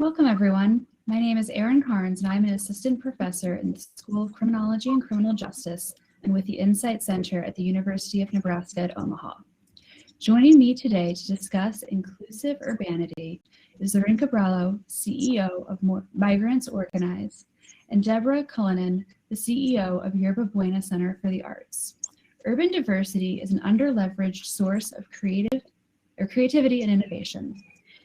Welcome, everyone. My name is ERIN KEARNS, and I'm an assistant professor in the School of Criminology and Criminal Justice and with the Insight Center at the University of Nebraska at Omaha. Joining me today to discuss inclusive urbanity is ZRINKA BRALO, CEO of Migrants Organize, and DEBORAH CULLINAN, the CEO of Yerba Buena Center for the Arts. Urban diversity is an underleveraged source of creativity and innovation.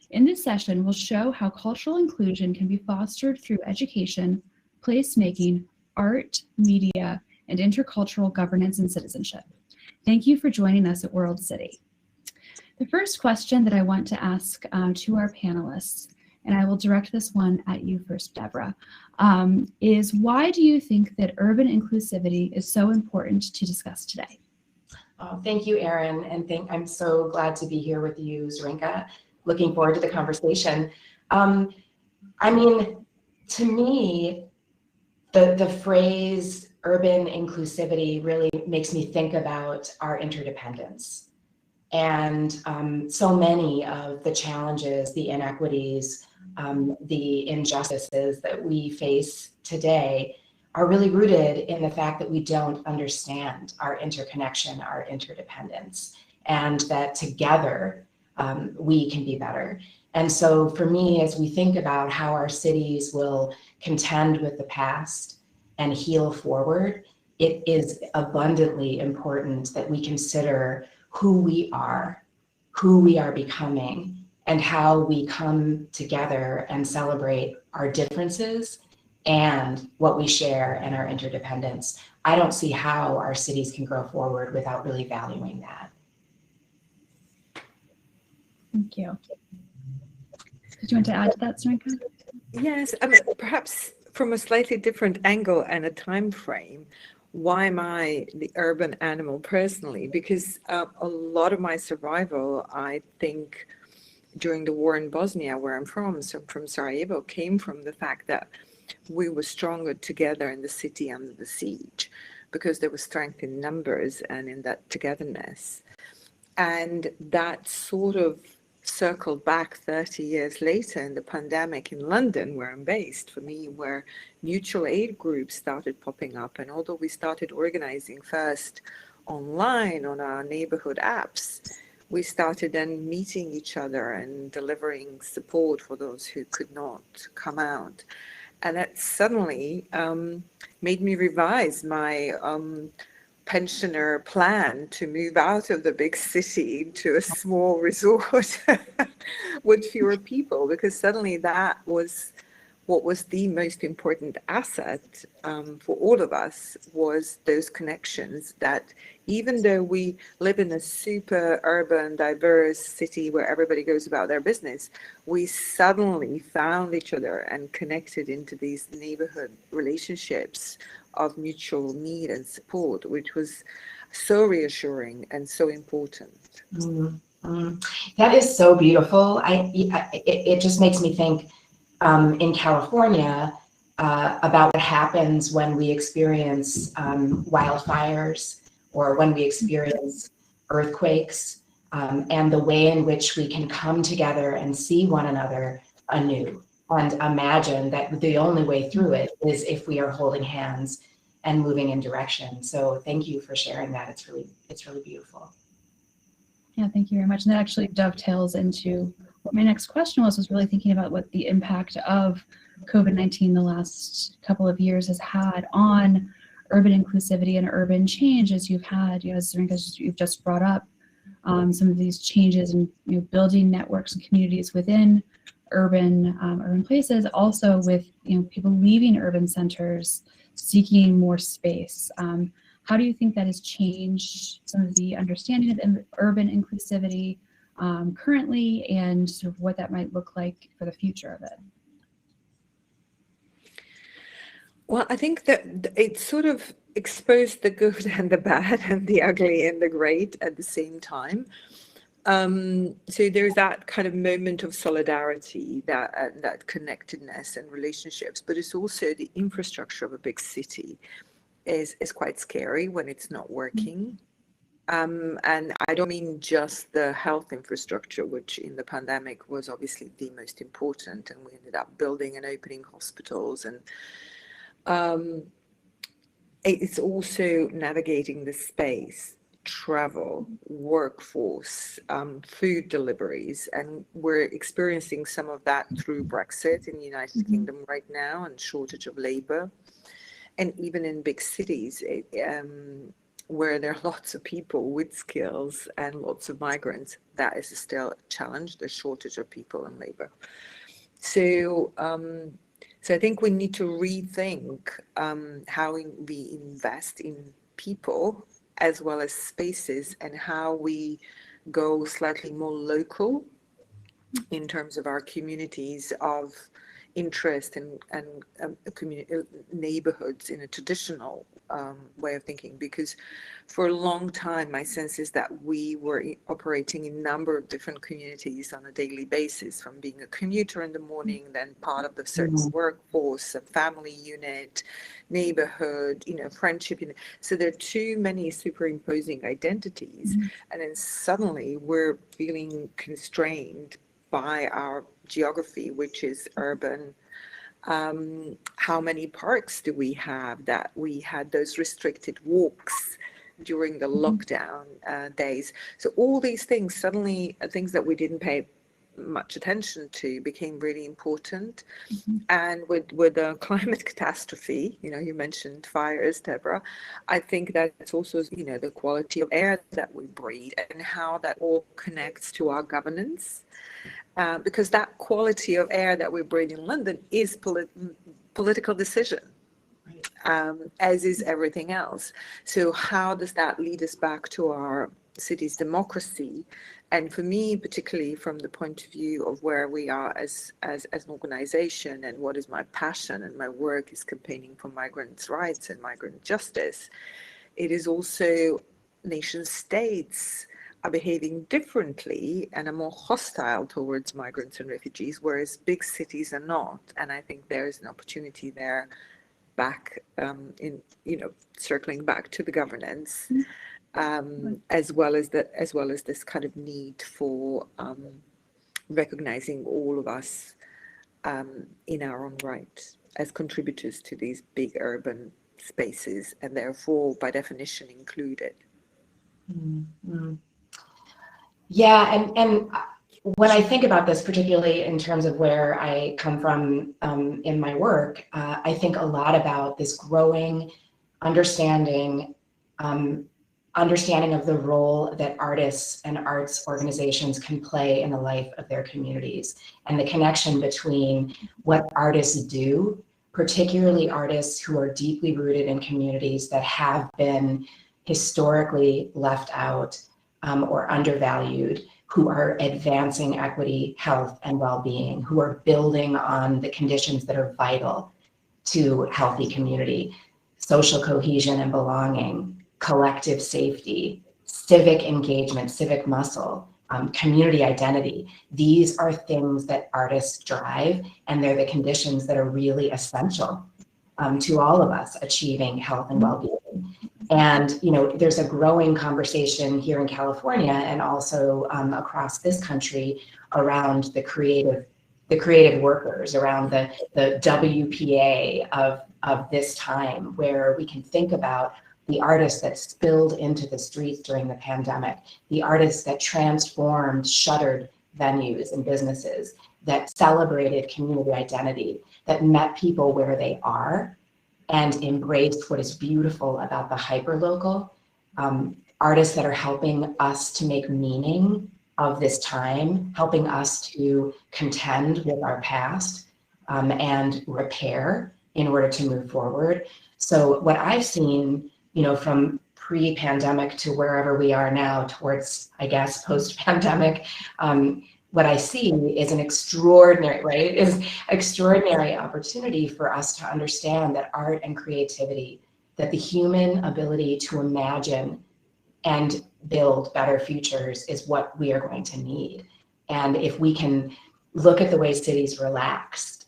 In this session, we'll show how cultural inclusion can be fostered through education, placemaking, art, media, and intercultural governance and citizenship. Thank you for joining us at World City. The first question that I want to ask to our panelists, and I will direct this one at you first, Deborah, is why do you think that urban inclusivity is so important to discuss today? Thank you, Erin, and I'm so glad to be here with you, ZRINKA. Looking forward to the conversation. I mean, to me, the phrase urban inclusivity really makes me think about our interdependence. And so many of the challenges, the inequities, the injustices that we face today are really rooted in the fact that we don't understand our interconnection, our interdependence, and that together we can be better. And so for me, as we think about how our cities will contend with the past and heal forward, it is abundantly important that we consider who we are becoming, and how we come together and celebrate our differences and what we share and our interdependence. I don't see how our cities can grow forward without really valuing that. Thank you. Did you want to add to that, ZRINKA? Yes, I mean, perhaps from a slightly different angle and a time frame. Why am I the urban animal personally? Because a lot of my survival, I think, during the war in Bosnia, where I'm from, so from Sarajevo, came from the fact that we were stronger together in the city under the siege, because there was strength in numbers and in that togetherness. And that sort of circled back 30 years later in the pandemic in London, where I'm based, for me, where mutual aid groups started popping up. And although we started organizing first online on our neighborhood apps, we started then meeting each other and delivering support for those who could not come out. And that suddenly made me revise my pensioner plan to move out of the big city to a small resort with fewer people, because suddenly that was what was the most important asset for all of us, was those connections, that even though we live in a super urban, diverse city where everybody goes about their business, we suddenly found each other and connected into these neighborhood relationships of mutual need and support, which was so reassuring and so important. That is so beautiful. It just makes me think in California about what happens when we experience wildfires, or when we experience earthquakes, and the way in which we can come together and see one another anew, and imagine that the only way through it is if we are holding hands and moving in direction. So thank you for sharing that. It's really beautiful. Yeah, thank you very much. And that actually dovetails into what my next question was really thinking about what the impact of COVID-19 the last couple of years has had on urban inclusivity and urban change, as you've had, as ZRINKA, you've just brought up some of these changes in building networks and communities within urban places, also with people leaving urban centers, seeking more space. How do you think that has changed some of the understanding of urban inclusivity currently, and sort of what that might look like for the future of it? Well, I think that it sort of exposed the good and the bad and the ugly and the great at the same time. So there's that kind of moment of solidarity, that connectedness and relationships, but it's also the infrastructure of a big city is quite scary when it's not working. And I don't mean just the health infrastructure, which in the pandemic was obviously the most important, and we ended up building and opening hospitals. And it's also navigating the space, travel, workforce, food deliveries, and we're experiencing some of that through Brexit in the United Kingdom right now, and shortage of labor. And even in big cities, where there are lots of people with skills and lots of migrants, that is still a challenge, the shortage of people and labor. So I think we need to rethink how we invest in people as well as spaces, and how we go slightly more local in terms of our communities of interest and neighborhoods in a traditional way of thinking. Because for a long time, my sense is that we were operating in a number of different communities on a daily basis, from being a commuter in the morning, then part of the certain workforce, a family unit, neighborhood, friendship. So there are too many superimposing identities. And then suddenly we're feeling constrained by our geography, which is urban. How many parks do we have? That we had those restricted walks during the lockdown days. So all these things, suddenly things that we didn't pay much attention to, became really important. And with the climate catastrophe, you mentioned fires, Deborah, I think that it's also, the quality of air that we breathe and how that all connects to our governance. Because that quality of air that we breathe in London is political decision, as is everything else. So how does that lead us back to our city's democracy? And for me, particularly from the point of view of where we are as an organization, and what is my passion and my work is campaigning for migrants' rights and migrant justice, it is also nation states are behaving differently and are more hostile towards migrants and refugees, whereas big cities are not. And I think there is an opportunity there, back circling back to the governance, as well as this kind of need for recognizing all of us in our own right as contributors to these big urban spaces, and therefore by definition included. Yeah, and when I think about this, particularly in terms of where I come from in my work, I think a lot about this growing understanding of the role that artists and arts organizations can play in the life of their communities, and the connection between what artists do, particularly artists who are deeply rooted in communities that have been historically left out or undervalued, who are advancing equity, health, and well-being, who are building on the conditions that are vital to healthy community, social cohesion and belonging, collective safety, civic engagement, civic muscle, community identity. These are things that artists drive, and they're the conditions that are really essential to all of us achieving health and well-being. And there's a growing conversation here in California and also across this country around the creative workers, around the WPA of this time, where we can think about the artists that spilled into the streets during the pandemic, the artists that transformed shuttered venues and businesses, that celebrated community identity, that met people where they are and embraced what is beautiful about the hyperlocal, artists that are helping us to make meaning of this time, helping us to contend with our past and repair in order to move forward. So what I've seen, from pre-pandemic to wherever we are now towards, I guess, post-pandemic, what I see is an extraordinary opportunity for us to understand that art and creativity, that the human ability to imagine and build better futures is what we are going to need. And if we can look at the way cities relaxed,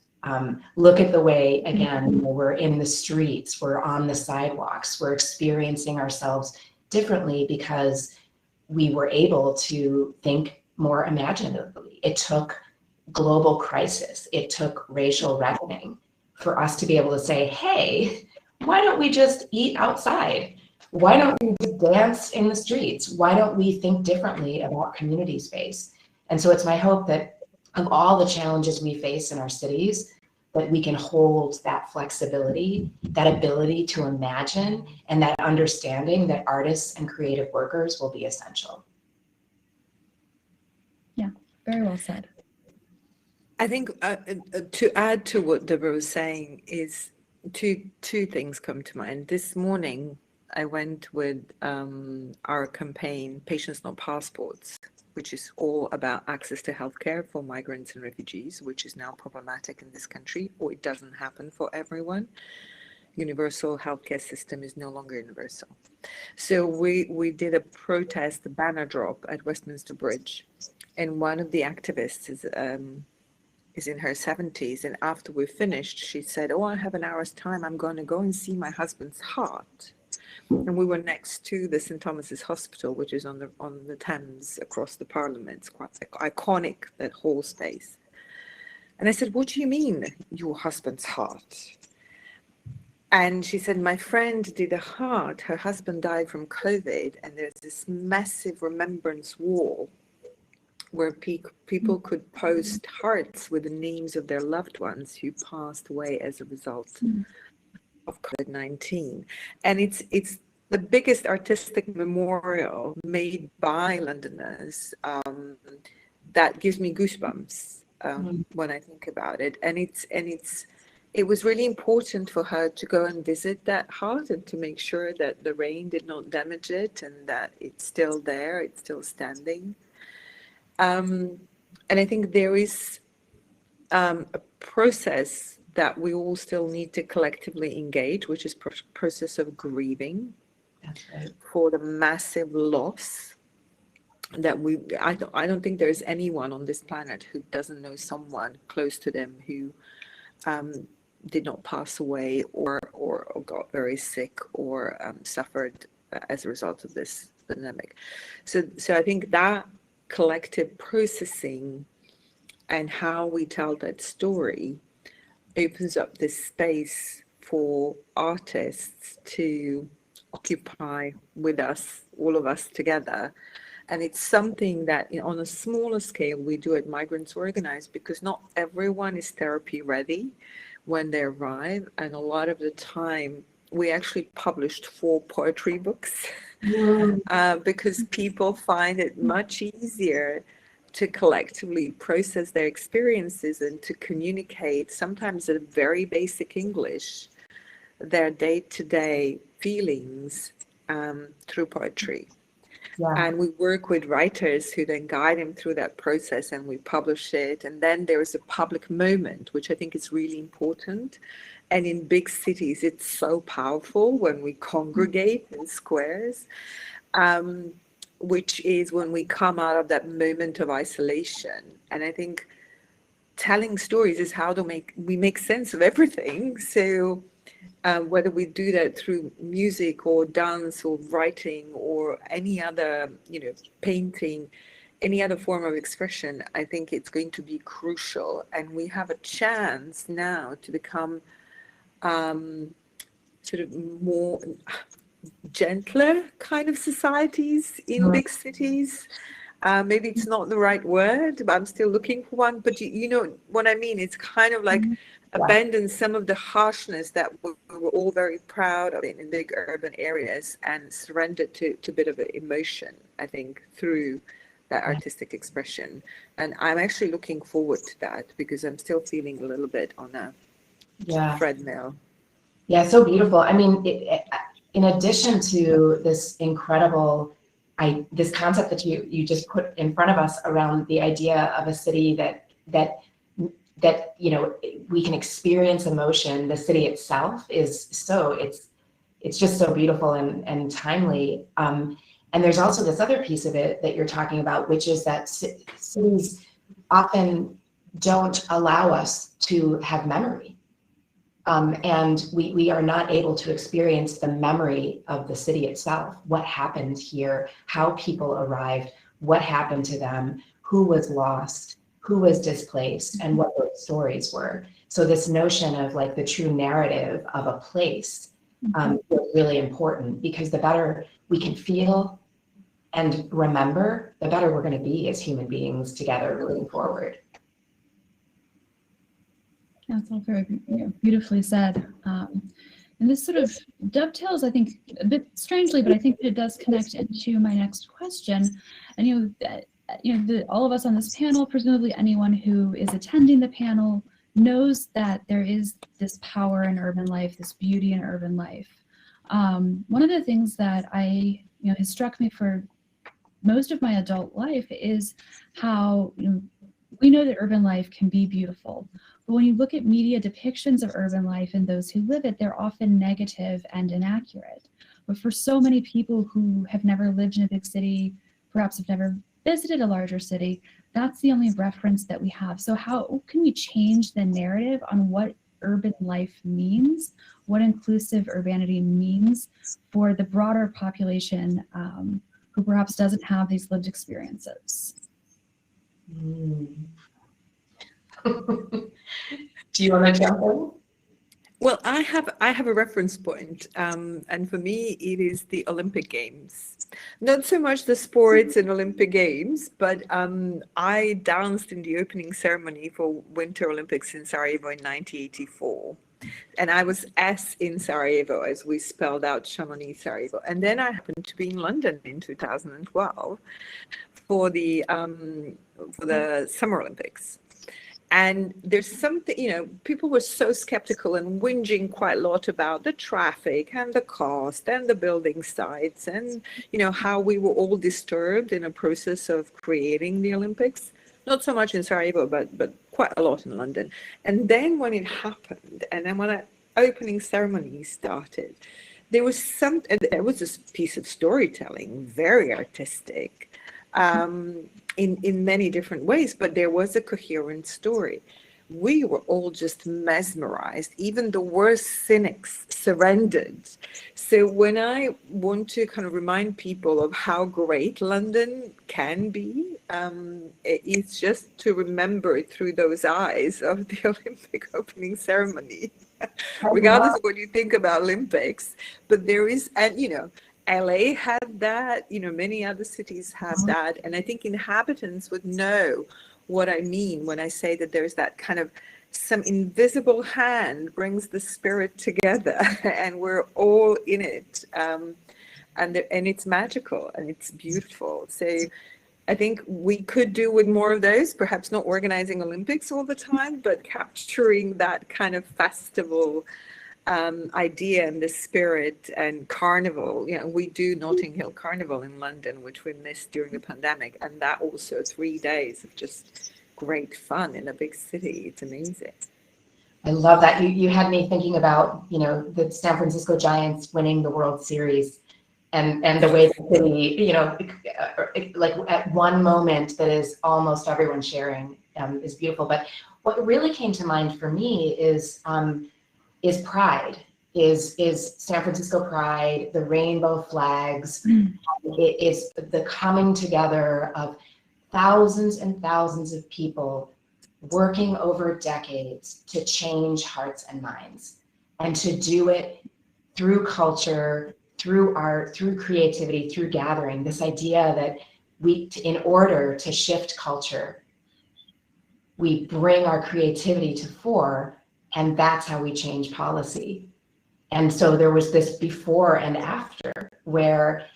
look at the way, again, we're in the streets, we're on the sidewalks, we're experiencing ourselves differently because we were able to think more imaginatively. It took global crisis, it took racial reckoning for us to be able to say, hey, why don't we just eat outside? Why don't we just dance in the streets? Why don't we think differently about community space? And so it's my hope that of all the challenges we face in our cities, that we can hold that flexibility, that ability to imagine, and that understanding that artists and creative workers will be essential. Yeah, very well said. I think to add to what Deborah was saying is two things come to mind. This morning, I went with our campaign, Patients Not Passports, which is all about access to healthcare for migrants and refugees, which is now problematic in this country, or it doesn't happen for everyone. Universal healthcare system is no longer universal. So we did a protest, a banner drop at Westminster Bridge, and one of the activists is in her 70s, and after we finished, she said, oh, I have an hour's time, I'm going to go and see my husband's heart. And we were next to the St. Thomas's Hospital, which is on the Thames across the Parliament. It's quite iconic, that whole space. And I said, what do you mean, your husband's heart? And she said, my friend did a heart. Her husband died from COVID, and there's this massive remembrance wall where people could post hearts with the names of their loved ones who passed away as a result of COVID-19. And it's the biggest artistic memorial made by Londoners that gives me goosebumps when I think about it. And it was really important for her to go and visit that heart and to make sure that the rain did not damage it and that it's still there, it's still standing. And I think there is a process that we all still need to collectively engage, which is process of grieving. That's right. For the massive loss that I don't think there's anyone on this planet who doesn't know someone close to them who did not pass away or got very sick or suffered as a result of this pandemic. So I think that collective processing and how we tell that story opens up this space for artists to occupy with us, all of us together. And it's something that on a smaller scale we do at Migrants Organize, because not everyone is therapy ready when they arrive. And a lot of the time we actually published 4 poetry books because people find it much easier to collectively process their experiences and to communicate, sometimes in very basic English, their day-to-day feelings through poetry. Yeah. And we work with writers who then guide them through that process, and we publish it. And then there is a public moment, which I think is really important. And in big cities, it's so powerful when we congregate in squares, which is when we come out of that moment of isolation. And I think telling stories is how we make sense of everything. So whether we do that through music or dance or writing or any other, painting, any other form of expression, I think it's going to be crucial. And we have a chance now to become sort of more gentler kind of societies in big cities. Maybe it's not the right word, but I'm still looking for one. But you know what I mean? It's kind of like abandon some of the harshness that we were all very proud of in big urban areas and surrender to a bit of emotion, I think, through that artistic expression. And I'm actually looking forward to that because I'm still feeling a little bit on a treadmill. Yeah, so beautiful. I mean, in addition to this incredible, this concept that you just put in front of us around the idea of a city that we can experience emotion. The city itself is it's just so beautiful and timely. And there's also this other piece of it that you're talking about, which is that cities often don't allow us to have memory. And we are not able to experience the memory of the city itself, what happened here, how people arrived, what happened to them, who was lost, who was displaced, and what those stories were. So this notion of like the true narrative of a place is really important, because the better we can feel and remember, the better we're going to be as human beings together moving forward. That's all very beautifully said. And this sort of dovetails, I think, a bit strangely, but I think that it does connect into my next question. And all of us on this panel, presumably anyone who is attending the panel, knows that there is this power in urban life, this beauty in urban life. One of the things that has struck me for most of my adult life is how we know that urban life can be beautiful. But when you look at media depictions of urban life and those who live it, they're often negative and inaccurate. But for so many people who have never lived in a big city, perhaps have never visited a larger city, that's the only reference that we have. So how can we change the narrative on what urban life means, what inclusive urbanity means for the broader population who perhaps doesn't have these lived experiences? Do you want to jump in? Well, I have a reference point, and for me, it is the Olympic Games. Not so much the sports and Olympic Games, but I danced in the opening ceremony for Winter Olympics in Sarajevo in 1984. And I was S in Sarajevo, as we spelled out Chamonix, Sarajevo. And then I happened to be in London in 2012 for the Summer Olympics. And there's something, people were so skeptical and whinging quite a lot about the traffic and the cost and the building sites and, how we were all disturbed in a process of creating the Olympics. Not so much in Sarajevo, but quite a lot in London. And then when it happened, and then when the opening ceremony started, there was this piece of storytelling, very artistic, in many different ways, but there was a coherent story. We were all just mesmerized. Even the worst cynics surrendered. So when I want to kind of remind people of how great London can be, it's just to remember it through those eyes of the Olympic opening ceremony, regardless of what you think about Olympics. But there is, and LA had that, many other cities have that. And I think inhabitants would know what I mean when I say that there's that kind of some invisible hand brings the spirit together and we're all in it. And it's magical and it's beautiful. So I think we could do with more of those, perhaps not organizing Olympics all the time, but capturing that kind of festival idea and the spirit and carnival. We do Notting Hill Carnival in London, which we missed during the pandemic, and that also 3 days of just great fun in a big city. It's amazing. I love that. You had me thinking about the San Francisco Giants winning the World Series and the way the city like at one moment that is almost everyone sharing is beautiful. But what really came to mind for me is pride, is San Francisco pride, the rainbow flags. It is the coming together of thousands and thousands of people working over decades to change hearts and minds, and to do it through culture, through art, through creativity, through gathering. This idea that in order to shift culture, we bring our creativity to fore, and that's how we change policy. And so there was this before and after where,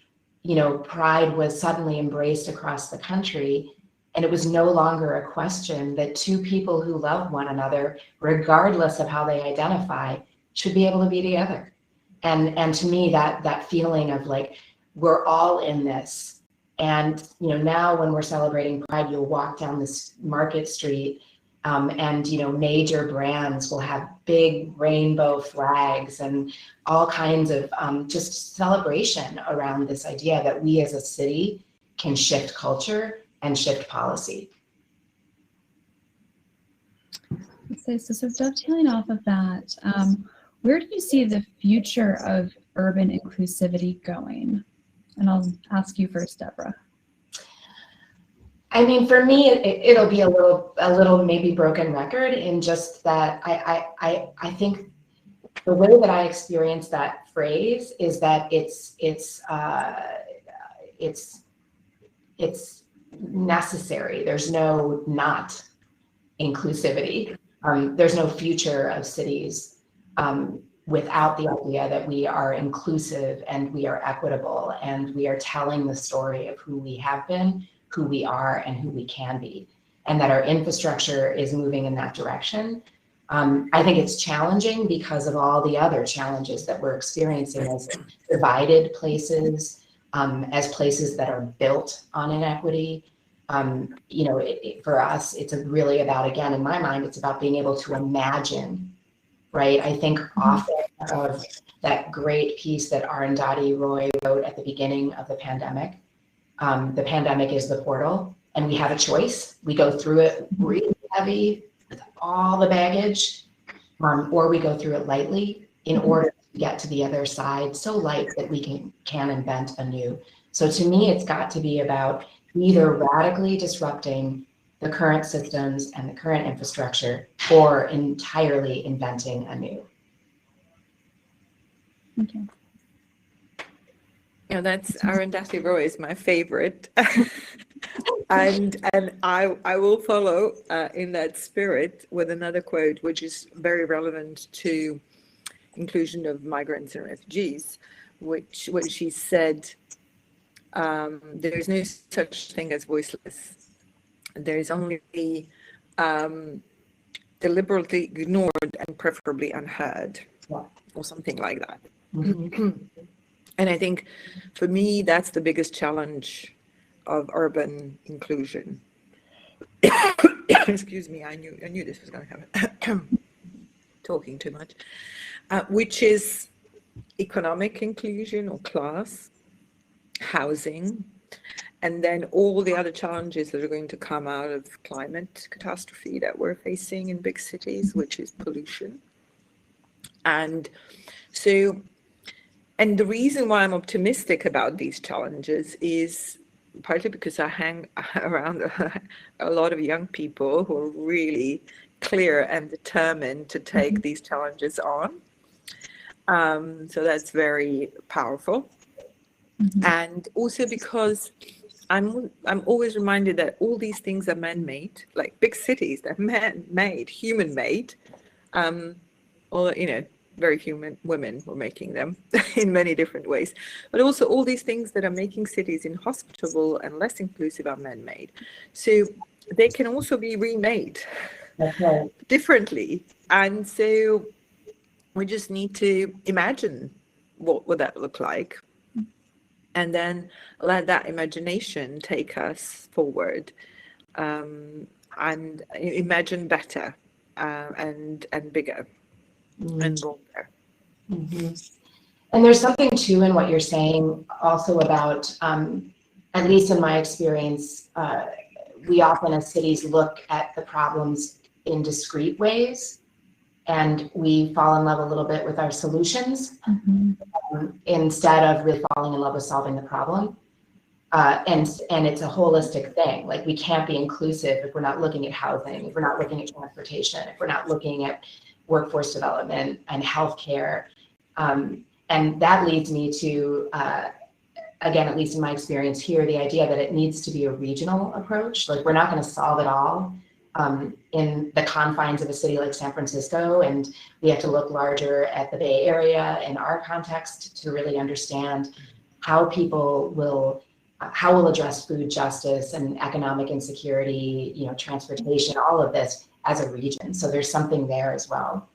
pride was suddenly embraced across the country. And it was no longer a question that two people who love one another, regardless of how they identify, should be able to be together. And to me, that feeling of like, we're all in this. And, now when we're celebrating Pride, you'll walk down this market street and, major brands will have big rainbow flags and all kinds of just celebration around this idea that we as a city can shift culture and shift policy. So sort of dovetailing off of that, where do you see the future of urban inclusivity going? And I'll ask you first, Deborah. I mean, for me, it'll be a little maybe broken record in just that I think the way that I experience that phrase is that it's necessary. There's no not inclusivity. There's no future of cities without the idea that we are inclusive and we are equitable and we are telling the story of who we have been, who we are, and who we can be, and that our infrastructure is moving in that direction. I think it's challenging because of all the other challenges that we're experiencing as divided places, as places that are built on inequity. You know, for us, it's really about, again, in my mind, it's about being able to imagine, right? I think often of that great piece that Arundhati Roy wrote at the beginning of the pandemic. The pandemic is the portal, and we have a choice. We go through it really heavy with all the baggage, or we go through it lightly in order to get to the other side, so light that we can invent anew. So to me, it's got to be about either radically disrupting the current systems and the current infrastructure, or entirely inventing anew. Okay. Yeah, that's Arundhati Roy is my favorite. and I will follow in that spirit with another quote, which is very relevant to inclusion of migrants and refugees, which she said, there is no such thing as voiceless. There is only deliberately ignored and preferably unheard, or something like that. Mm-hmm. And I think for me, that's the biggest challenge of urban inclusion. Excuse me, I knew this was going to happen. Talking too much. Which is economic inclusion or class, housing, and then all the other challenges that are going to come out of climate catastrophe that we're facing in big cities, which is pollution. And so, and the reason why I'm optimistic about these challenges is partly because I hang around a lot of young people who are really clear and determined to take these challenges on. So that's very powerful. Mm-hmm. And also because I'm always reminded that all these things are man-made, like big cities, they're man-made, human-made, or, you know, very few women were making them in many different ways. But also all these things that are making cities inhospitable and less inclusive are man-made. So they can also be remade differently. And so we just need to imagine what would that look like, and then let that imagination take us forward, and imagine better and bigger. And bolder. Mm-hmm. And there's something too in what you're saying also about, at least in my experience, we often as cities look at the problems in discrete ways, and we fall in love a little bit with our solutions, instead of really falling in love with solving the problem. And it's a holistic thing. Like, we can't be inclusive if we're not looking at housing, if we're not looking at transportation, if we're not looking at workforce development and healthcare. And that leads me to, again, at least in my experience here, the idea that it needs to be a regional approach. Like, we're not going to solve it all in the confines of a city like San Francisco, and we have to look larger at the Bay Area in our context to really understand how people will, how we'll address food justice and economic insecurity, you know, transportation, all of this as a region. So there's something there as well.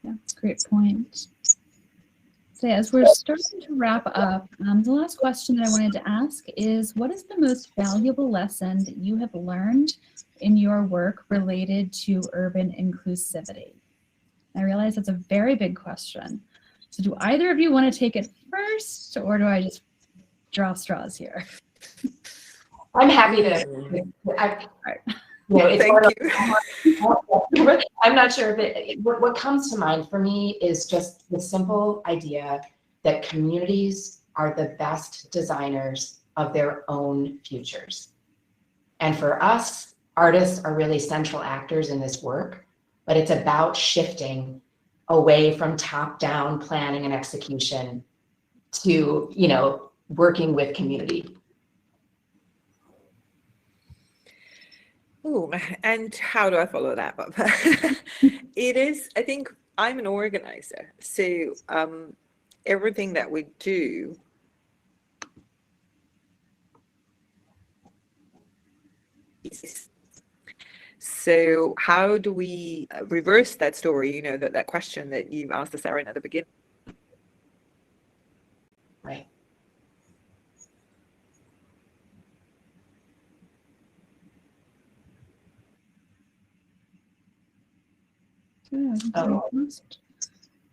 Yeah, that's a great point. So as we're starting to wrap up, the last question that I wanted to ask is, what is the most valuable lesson that you have learned in your work related to urban inclusivity? I realize that's a very big question. So do either of you want to take it first, or do I just draw straws here? I'm happy to. You know, it's Thank you. I'm not sure if what comes to mind for me is just the simple idea that communities are the best designers of their own futures. And for us, artists are really central actors in this work, but it's about shifting away from top-down planning and execution to, you know, working with community. Oh, and how do I follow that up? It is, I think I'm an organizer. So everything that we do is, so how do we reverse that story? You know, that question that you asked us, Erin, at the beginning. Right. Yeah, Oh.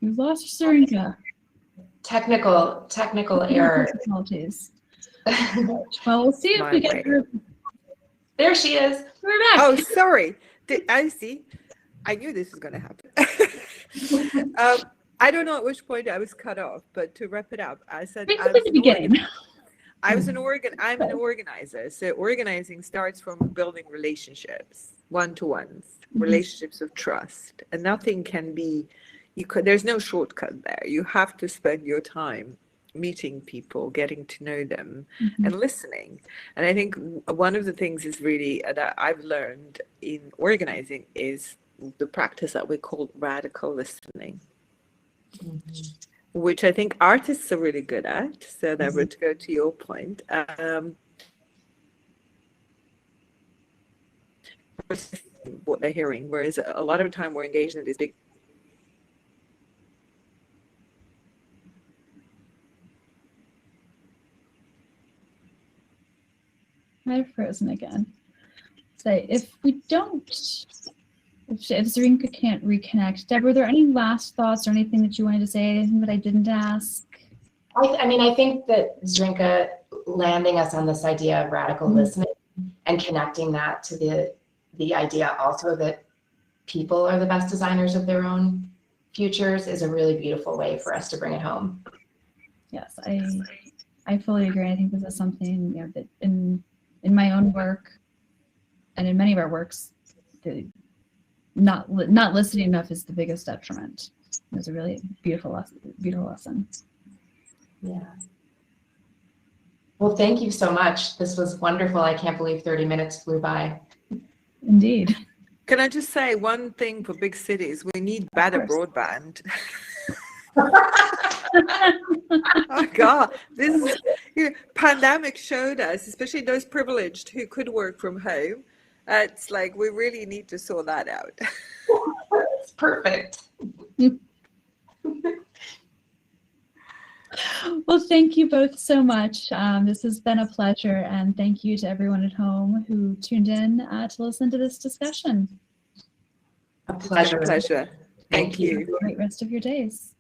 You've lost ZRINKA. Technical error. Difficulties. Well, we'll see if we get her. There she is. We're back. Oh, sorry. I see. I knew this was going to happen. I don't know at which point I was cut off, but to wrap it up, I said Right at the beginning. I'm an organizer. So organizing starts from building relationships, one-to-ones, relationships of trust, and nothing can be. There's no shortcut there. You have to spend your time meeting people, getting to know them, and listening. And I think one of the things is really that I've learned in organizing is the practice that we call radical listening, which I think artists are really good at. So that would go to your point. What they're hearing, whereas a lot of the time we're engaged in these big. I've frozen again. So if we don't, if ZRINKA can't reconnect, Deb, were there any last thoughts or anything that you wanted to say, anything that I didn't ask? I mean, I think that ZRINKA landing us on this idea of radical listening and connecting that to the idea also that people are the best designers of their own futures is a really beautiful way for us to bring it home. Yes, I fully agree. I think this is something, you know, that in my own work and in many of our works, not listening enough is the biggest detriment. It was a really beautiful lesson. Yeah. Well, thank you so much. This was wonderful. I can't believe 30 minutes flew by. Indeed. Can I just say one thing for big cities? We need better broadband. Oh God, this pandemic showed us, especially those privileged who could work from home. It's like we really need to sort that out. It's perfect. Well, thank you both so much. This has been a pleasure, and thank you to everyone at home who tuned in to listen to this discussion. A pleasure. Thank you. Have a great rest of your days.